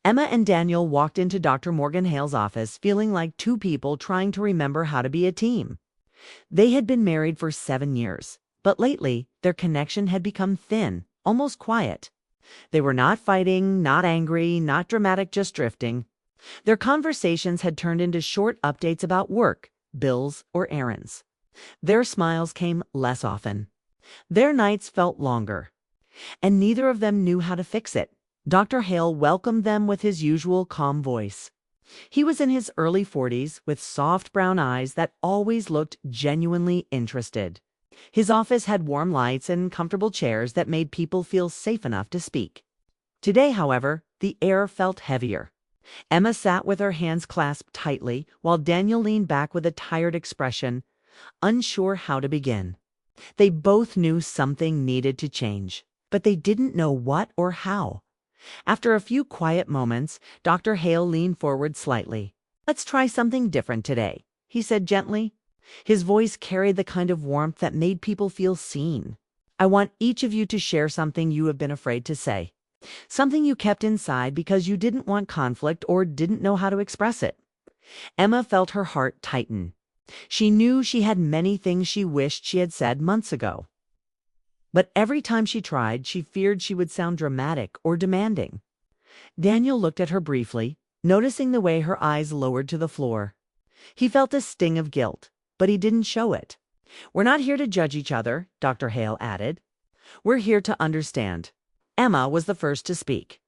Emma and Daniel walked into Dr. Morgan Hale's office feeling like two people trying to remember how to be a team. They had been married for 7 years, but lately their connection had become thin, almost quiet. They were not fighting, not angry, not dramatic, just drifting. Their conversations had turned into short updates about work, bills, or errands. Their smiles came less often. Their nights felt longer. And neither of them knew how to fix it. Dr. Hale welcomed them with his usual calm voice. He was in his early 40s with soft brown eyes that always looked genuinely interested. His office had warm lights and comfortable chairs that made people feel safe enough to speak. Today, however, the air felt heavier. Emma sat with her hands clasped tightly, while Daniel leaned back with a tired expression, unsure how to begin. They both knew something needed to change, but they didn't know what or how. After a few quiet moments, Dr. Hale leaned forward slightly. "Let's try something different today," he said gently. His voice carried the kind of warmth that made people feel seen. "I want each of you to share something you have been afraid to say. Something you kept inside because you didn't want conflict or didn't know how to express it." Emma felt her heart tighten. She knew she had many things she wished she had said months ago. But every time she tried, she feared she would sound dramatic or demanding. Daniel looked at her briefly, noticing the way her eyes lowered to the floor. He felt a sting of guilt, but he didn't show it. "We're not here to judge each other," Dr. Hale added. "We're here to understand." Emma was the first to speak.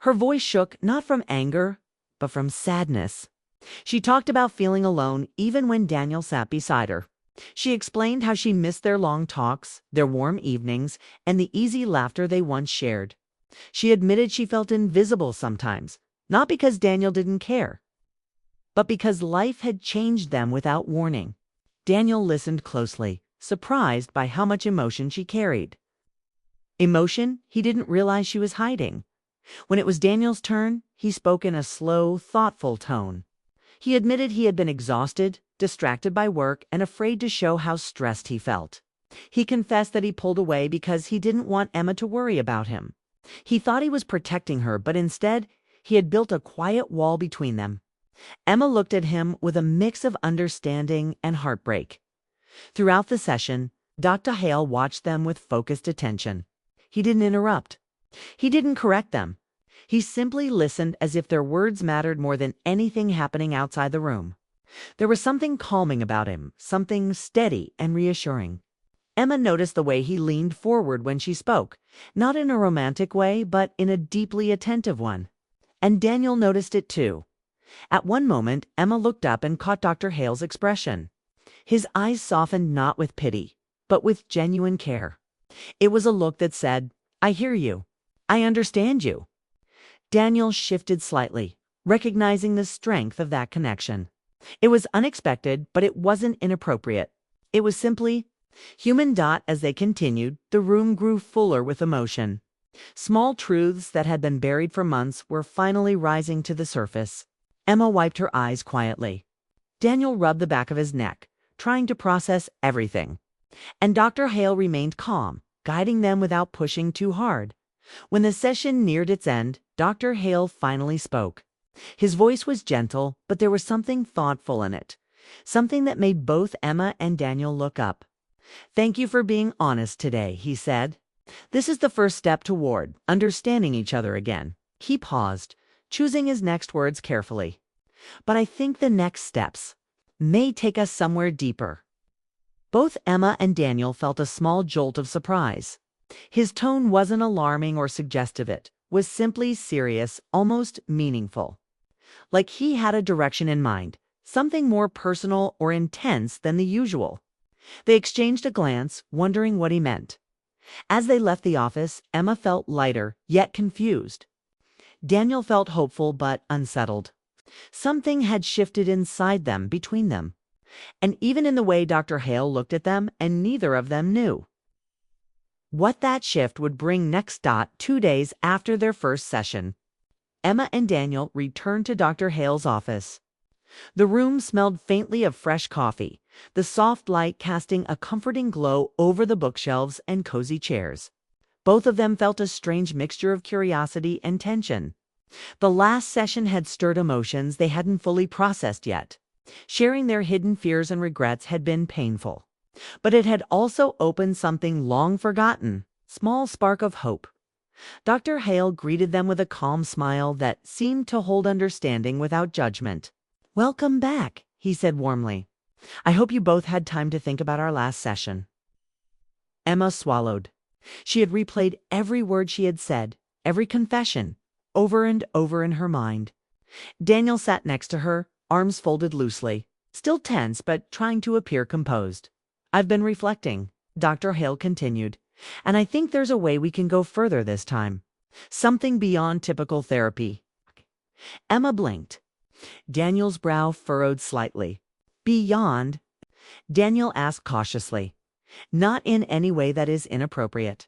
Her voice shook not from anger, but from sadness. She talked about feeling alone even when Daniel sat beside her. She explained how she missed their long talks, their warm evenings, and the easy laughter they once shared. She admitted she felt invisible sometimes, not because Daniel didn't care, but because life had changed them without warning. Daniel listened closely, surprised by how much emotion she carried. Emotion he didn't realize she was hiding. When it was Daniel's turn, he spoke in a slow, thoughtful tone. He admitted he had been exhausted, distracted by work, and afraid to show how stressed he felt. He confessed that he pulled away because he didn't want Emma to worry about him. He thought he was protecting her, but instead, he had built a quiet wall between them. Emma looked at him with a mix of understanding and heartbreak. Throughout the session, Dr. Hale watched them with focused attention. He didn't interrupt. He didn't correct them. He simply listened as if their words mattered more than anything happening outside the room. There was something calming about him, something steady and reassuring. Emma noticed the way he leaned forward when she spoke, not in a romantic way, but in a deeply attentive one. And Daniel noticed it too. At one moment, Emma looked up and caught Dr. Hale's expression. His eyes softened not with pity, but with genuine care. It was a look that said, "I hear you. I understand you." Daniel shifted slightly, recognizing the strength of that connection. It was unexpected, but it wasn't inappropriate. It was simply human. As they continued, the room grew fuller with emotion. Small truths that had been buried for months were finally rising to the surface. Emma wiped her eyes quietly. Daniel rubbed the back of his neck, trying to process everything. And Dr. Hale remained calm, guiding them without pushing too hard. When the session neared its end, Dr. Hale finally spoke. His voice was gentle, but there was something thoughtful in it, something that made both Emma and Daniel look up. "Thank you for being honest today," he said. "This is the first step toward understanding each other again." He paused, choosing his next words carefully. "But I think the next steps may take us somewhere deeper." Both Emma and Daniel felt a small jolt of surprise. His tone wasn't alarming or suggestive, it was simply serious, almost meaningful. Like he had a direction in mind, something more personal or intense than the usual. They exchanged a glance, wondering what he meant. As they left the office, Emma felt lighter, yet confused. Daniel felt hopeful but unsettled. Something had shifted inside them, between them. And even in the way Dr. Hale looked at them, and neither of them knew what that shift would bring next. 2 days after their first session, Emma and Daniel returned to Dr. Hale's office. The room smelled faintly of fresh coffee, the soft light casting a comforting glow over the bookshelves and cozy chairs. Both of them felt a strange mixture of curiosity and tension. The last session had stirred emotions they hadn't fully processed yet. Sharing their hidden fears and regrets had been painful. But it had also opened something long forgotten, small spark of hope. Dr. Hale greeted them with a calm smile that seemed to hold understanding without judgment. "Welcome back," he said warmly. "I hope you both had time to think about our last session." Emma swallowed. She had replayed every word she had said, every confession, over and over in her mind. Daniel sat next to her, arms folded loosely, still tense but trying to appear composed. "I've been reflecting," Dr. Hale continued, "and I think there's a way we can go further this time. Something beyond typical therapy." Emma blinked. Daniel's brow furrowed slightly. "Beyond?" Daniel asked cautiously. "Not in any way that is inappropriate."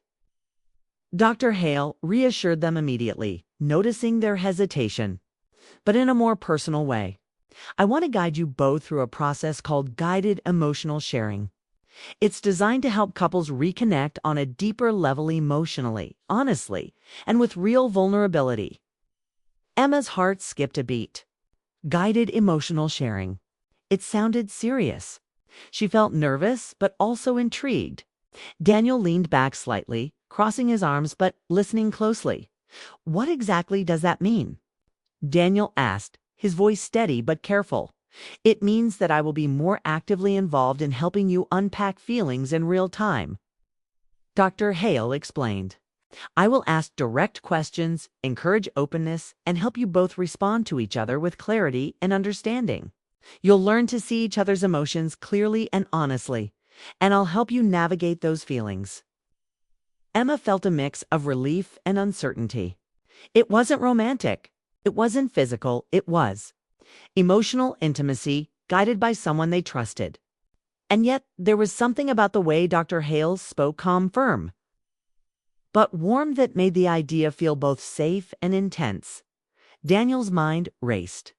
Dr. Hale reassured them immediately, noticing their hesitation, but in a more personal way. "I want to guide you both through a process called guided emotional sharing. It's designed to help couples reconnect on a deeper level emotionally, honestly, and with real vulnerability." Emma's heart skipped a beat. Guided emotional sharing. It sounded serious. She felt nervous, but also intrigued. Daniel leaned back slightly, crossing his arms but listening closely. "What exactly does that mean?" Daniel asked, his voice steady but careful. "It means that I will be more actively involved in helping you unpack feelings in real time." Dr. Hale explained. "I will ask direct questions, encourage openness, and help you both respond to each other with clarity and understanding. You'll learn to see each other's emotions clearly and honestly, and I'll help you navigate those feelings." Emma felt a mix of relief and uncertainty. It wasn't romantic. It wasn't physical. It was emotional intimacy guided by someone they trusted. And yet there was something about the way Dr. Hale spoke calm, firm, but warm that made the idea feel both safe and intense. Daniel's mind raced.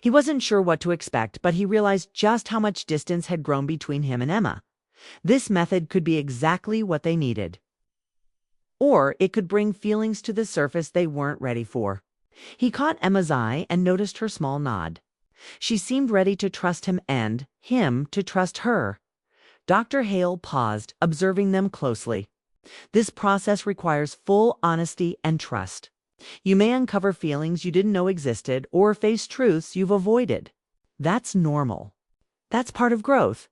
He wasn't sure what to expect, but he realized just how much distance had grown between him and Emma. This method could be exactly what they needed. Or it could bring feelings to the surface they weren't ready for. He caught Emma's eye and noticed her small nod. She seemed ready to trust him and him to trust her. Dr. Hale paused, observing them closely. "This process requires full honesty and trust. You may uncover feelings you didn't know existed or face truths you've avoided. That's normal. That's part of growth.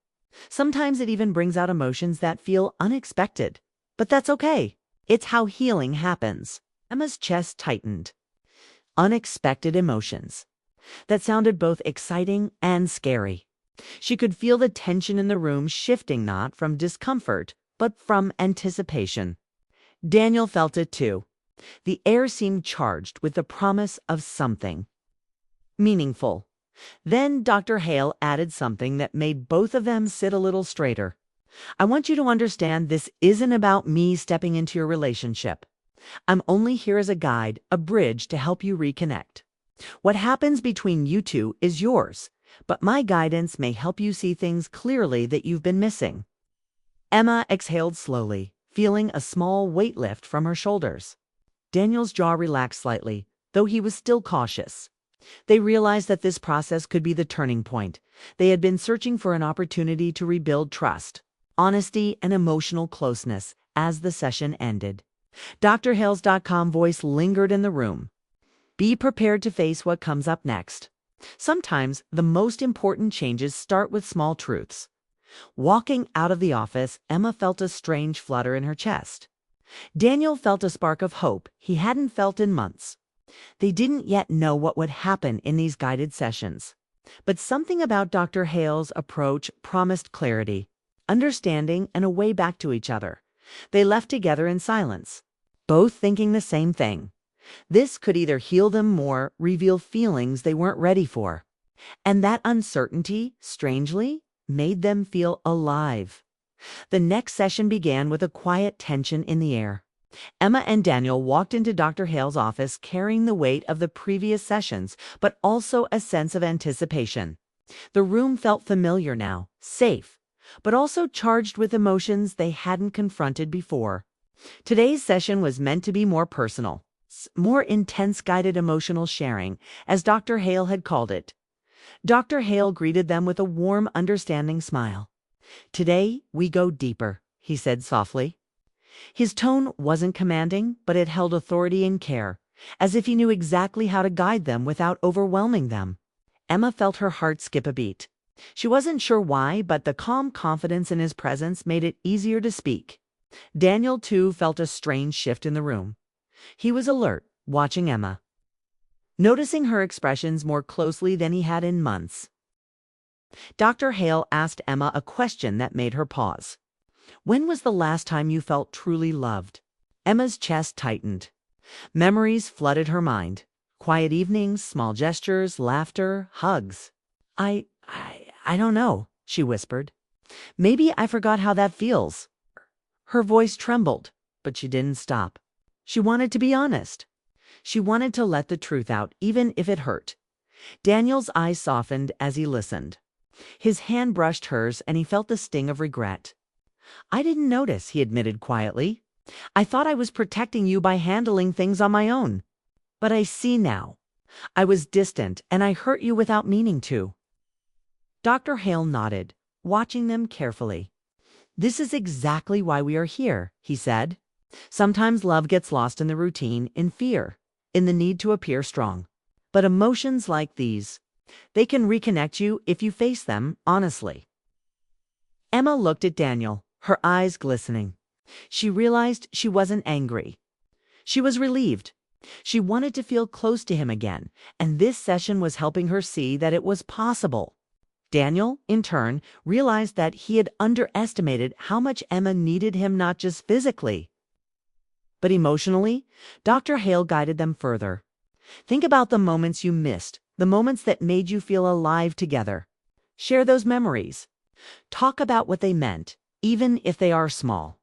Sometimes it even brings out emotions that feel unexpected. But that's okay. It's how healing happens." Emma's chest tightened. Unexpected emotions. That sounded both exciting and scary. She could feel the tension in the room shifting, not from discomfort, but from anticipation. Daniel felt it too. The air seemed charged with the promise of something meaningful. Then Dr. Hale added something that made both of them sit a little straighter. "I want you to understand this isn't about me stepping into your relationship. I'm only here as a guide, a bridge to help you reconnect. What happens between you two is yours, but my guidance may help you see things clearly that you've been missing." Emma exhaled slowly, feeling a small weight lift from her shoulders. Daniel's jaw relaxed slightly, though he was still cautious. They realized that this process could be the turning point. They had been searching for an opportunity to rebuild trust, honesty, and emotional closeness as the session ended. Dr. Hale's .com voice lingered in the room. "Be prepared to face what comes up next. Sometimes the most important changes start with small truths." Walking out of the office, Emma felt a strange flutter in her chest. Daniel felt a spark of hope he hadn't felt in months. They didn't yet know what would happen in these guided sessions, but something about Dr. Hale's approach promised clarity, understanding, and a way back to each other. They left together in silence, both thinking the same thing. This could either heal them or reveal feelings they weren't ready for. And that uncertainty, strangely, made them feel alive. The next session began with a quiet tension in the air. Emma and Daniel walked into Dr. Hale's office carrying the weight of the previous sessions, but also a sense of anticipation. The room felt familiar now, safe, but also charged with emotions they hadn't confronted before. Today's session was meant to be more personal, more intense guided emotional sharing, as Dr. Hale had called it. Dr. Hale greeted them with a warm, understanding smile. "Today, we go deeper," he said softly. His tone wasn't commanding, but it held authority and care, as if he knew exactly how to guide them without overwhelming them. Emma felt her heart skip a beat. She wasn't sure why, but the calm confidence in his presence made it easier to speak. Daniel, too, felt a strange shift in the room. He was alert, watching Emma, noticing her expressions more closely than he had in months. Dr. Hale asked Emma a question that made her pause. "When was the last time you felt truly loved?" Emma's chest tightened. Memories flooded her mind. Quiet evenings, small gestures, laughter, hugs. I don't know," she whispered. "Maybe I forgot how that feels." Her voice trembled, but she didn't stop. She wanted to be honest. She wanted to let the truth out, even if it hurt. Daniel's eyes softened as he listened. His hand brushed hers, and he felt the sting of regret. "I didn't notice," he admitted quietly. "I thought I was protecting you by handling things on my own. But I see now. I was distant, and I hurt you without meaning to." Dr. Hale nodded, watching them carefully. "This is exactly why we are here," he said. "Sometimes love gets lost in the routine, in fear, in the need to appear strong. But emotions like these, they can reconnect you if you face them honestly." Emma looked at Daniel, her eyes glistening. She realized she wasn't angry. She was relieved. She wanted to feel close to him again, and this session was helping her see that it was possible. Daniel, in turn, realized that he had underestimated how much Emma needed him, not just physically, but emotionally. Dr. Hale guided them further. "Think about the moments you missed, the moments that made you feel alive together. Share those memories. Talk about what they meant, even if they are small."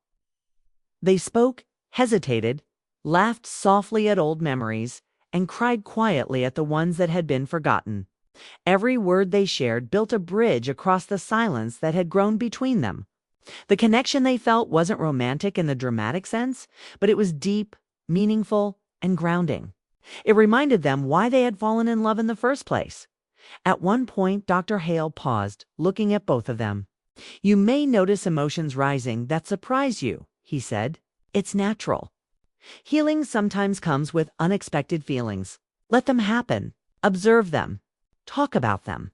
They spoke, hesitated, laughed softly at old memories, and cried quietly at the ones that had been forgotten. Every word they shared built a bridge across the silence that had grown between them. The connection they felt wasn't romantic in the dramatic sense, but it was deep, meaningful, and grounding. It reminded them why they had fallen in love in the first place. At one point, Dr. Hale paused, looking at both of them. "You may notice emotions rising that surprise you," he said. "It's natural. Healing sometimes comes with unexpected feelings. Let them happen. Observe them. Talk about them."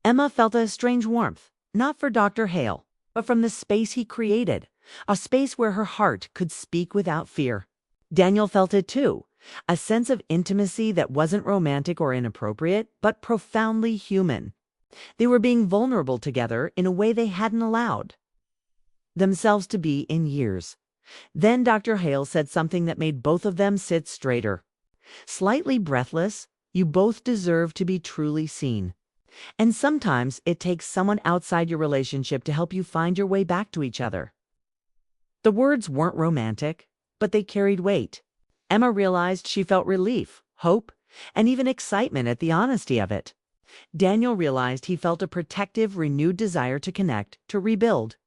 Emma felt a strange warmth, not for Dr. Hale, but from the space he created, a space where her heart could speak without fear. Daniel felt it too, a sense of intimacy that wasn't romantic or inappropriate, but profoundly human. They were being vulnerable together in a way they hadn't allowed themselves to be in years. Then Dr. Hale said something that made both of them sit straighter. Slightly breathless, "You both deserve to be truly seen. And sometimes it takes someone outside your relationship to help you find your way back to each other." The words weren't romantic, but they carried weight. Emma realized she felt relief, hope, and even excitement at the honesty of it. Daniel realized he felt a protective, renewed desire to connect, to rebuild.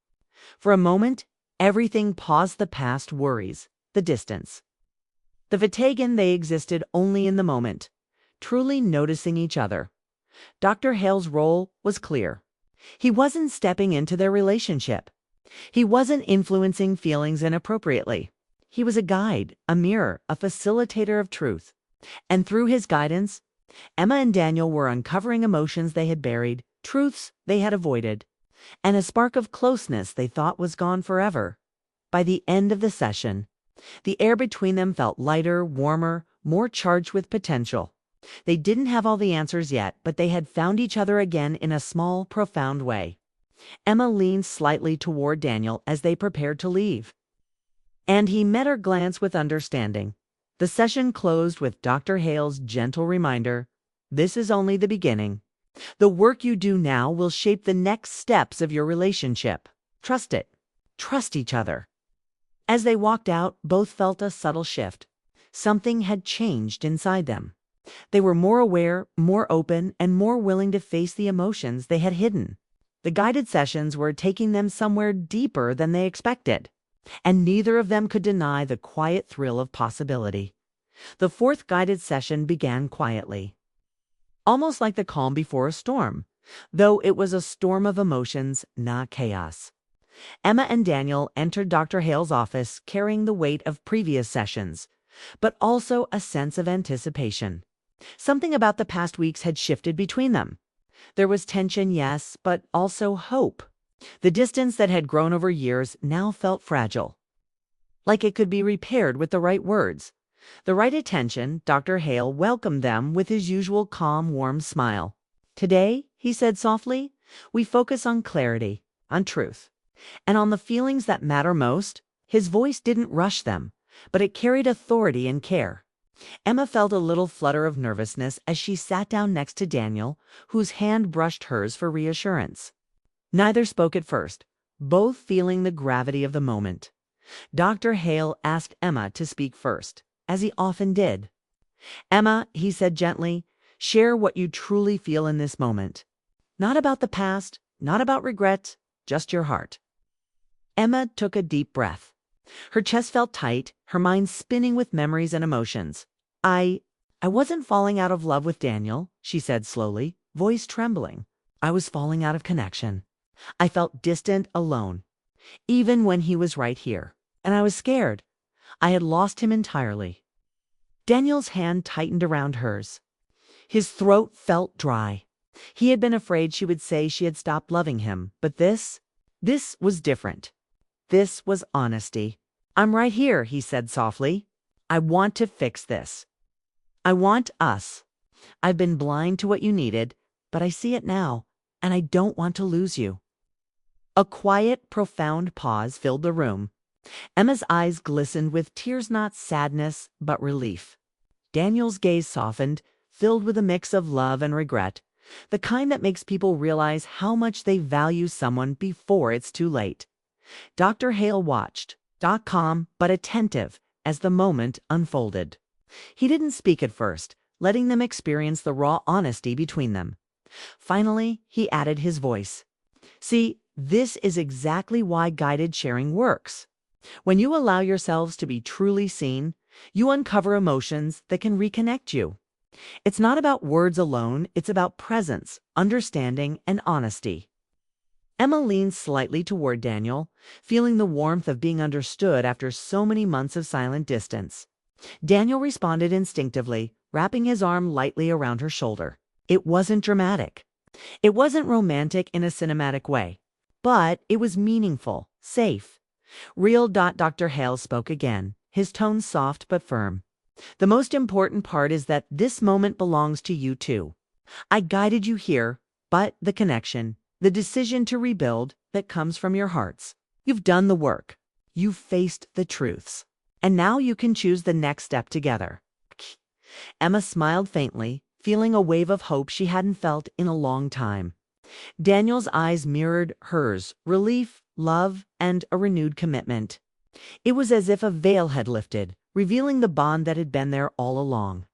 For a moment, everything paused: the past worries, the distance, the fatigue, and they existed only in the moment, truly noticing each other. Dr. Hale's role was clear. He wasn't stepping into their relationship. He wasn't influencing feelings inappropriately. He was a guide, a mirror, a facilitator of truth. And through his guidance, Emma and Daniel were uncovering emotions they had buried, truths they had avoided, and a spark of closeness they thought was gone forever. By the end of the session, the air between them felt lighter, warmer, more charged with potential. They didn't have all the answers yet, but they had found each other again in a small, profound way. Emma leaned slightly toward Daniel as they prepared to leave, and he met her glance with understanding. The session closed with Dr. Hale's gentle reminder: "This is only the beginning. The work you do now will shape the next steps of your relationship. Trust it. Trust each other." As they walked out, both felt a subtle shift. Something had changed inside them. They were more aware, more open, and more willing to face the emotions they had hidden. The guided sessions were taking them somewhere deeper than they expected, and neither of them could deny the quiet thrill of possibility. The fourth guided session began quietly, almost like the calm before a storm, though it was a storm of emotions, not chaos. Emma and Daniel entered Dr. Hale's office carrying the weight of previous sessions, but also a sense of anticipation. Something about the past weeks had shifted between them. There was tension, yes, but also hope. The distance that had grown over years now felt fragile, like it could be repaired with the right words. The right attention. Dr. Hale welcomed them with his usual calm, warm smile. "Today," he said softly, "we focus on clarity, on truth, and on the feelings that matter most." His voice didn't rush them, but it carried authority and care. Emma felt a little flutter of nervousness as she sat down next to Daniel, whose hand brushed hers for reassurance. Neither spoke at first, both feeling the gravity of the moment. Dr. Hale asked Emma to speak first, as he often did. "Emma," he said gently, "share what you truly feel in this moment. Not about the past, not about regret, just your heart." Emma took a deep breath. Her chest felt tight, her mind spinning with memories and emotions. I wasn't falling out of love with Daniel," she said slowly, voice trembling. "I was falling out of connection. I felt distant, alone, even when he was right here. And I was scared. I had lost him entirely." Daniel's hand tightened around hers. His throat felt dry. He had been afraid she would say she had stopped loving him, but this was different. This was honesty. "I'm right here," he said softly. "I want to fix this. I want us. I've been blind to what you needed, but I see it now, and I don't want to lose you." A quiet, profound pause filled the room. Emma's eyes glistened with tears, not sadness, but relief. Daniel's gaze softened, filled with a mix of love and regret, the kind that makes people realize how much they value someone before it's too late. Dr. Hale watched, not calm but attentive, as the moment unfolded. He didn't speak at first, letting them experience the raw honesty between them. Finally, he added his voice. "See, this is exactly why guided sharing works. When you allow yourselves to be truly seen, you uncover emotions that can reconnect you. It's not about words alone, it's about presence, understanding, and honesty." Emma leaned slightly toward Daniel, feeling the warmth of being understood after so many months of silent distance. Daniel responded instinctively, wrapping his arm lightly around her shoulder. It wasn't dramatic. It wasn't romantic in a cinematic way, but it was meaningful, safe. Real. Dr. Hale spoke again, his tone soft but firm. "The most important part is that this moment belongs to you too. I guided you here, but the connection, the decision to rebuild, that comes from your hearts. You've done the work. You've faced the truths. And now you can choose the next step together." Emma smiled faintly, feeling a wave of hope she hadn't felt in a long time. Daniel's eyes mirrored hers, relief, love, and a renewed commitment. It was as if a veil had lifted, revealing the bond that had been there all along,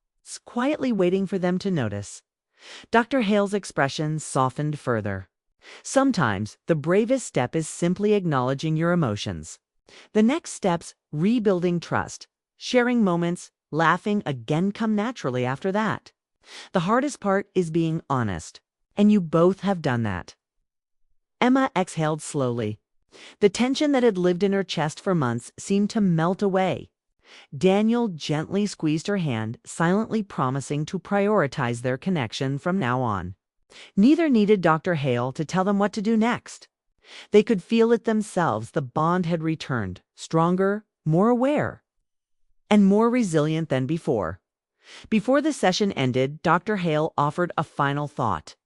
quietly waiting for them to notice. Dr. Hale's expression softened further. "Sometimes the bravest step is simply acknowledging your emotions. The next steps, rebuilding trust, sharing moments, laughing again, come naturally after that. The hardest part is being honest, and you both have done that." Emma exhaled slowly. The tension that had lived in her chest for months seemed to melt away. Daniel gently squeezed her hand, silently promising to prioritize their connection from now on. Neither needed Dr. Hale to tell them what to do next. They could feel it themselves. The bond had returned, stronger, more aware, and more resilient than before. Before the session ended, Dr. Hale offered a final thought.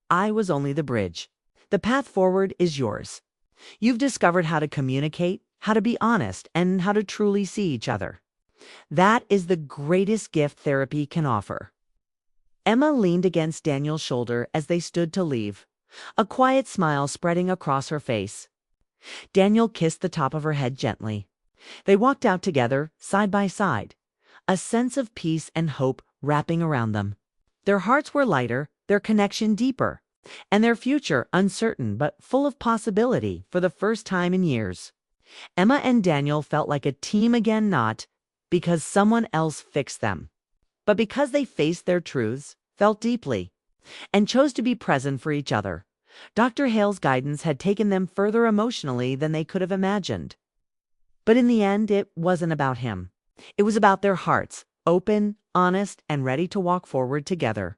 "I was only the bridge. The path forward is yours. You've discovered how to communicate, how to be honest, and how to truly see each other. That is the greatest gift therapy can offer." Emma leaned against Daniel's shoulder as they stood to leave, a quiet smile spreading across her face. Daniel kissed the top of her head gently. They walked out together, side by side, a sense of peace and hope wrapping around them. Their hearts were lighter, their connection deeper, and their future uncertain but full of possibility for the first time in years. Emma and Daniel felt like a team again, not because someone else fixed them, but because they faced their truths, felt deeply, and chose to be present for each other. Dr. Hale's guidance had taken them further emotionally than they could have imagined. But in the end, it wasn't about him. It was about their hearts, open, honest, and ready to walk forward together.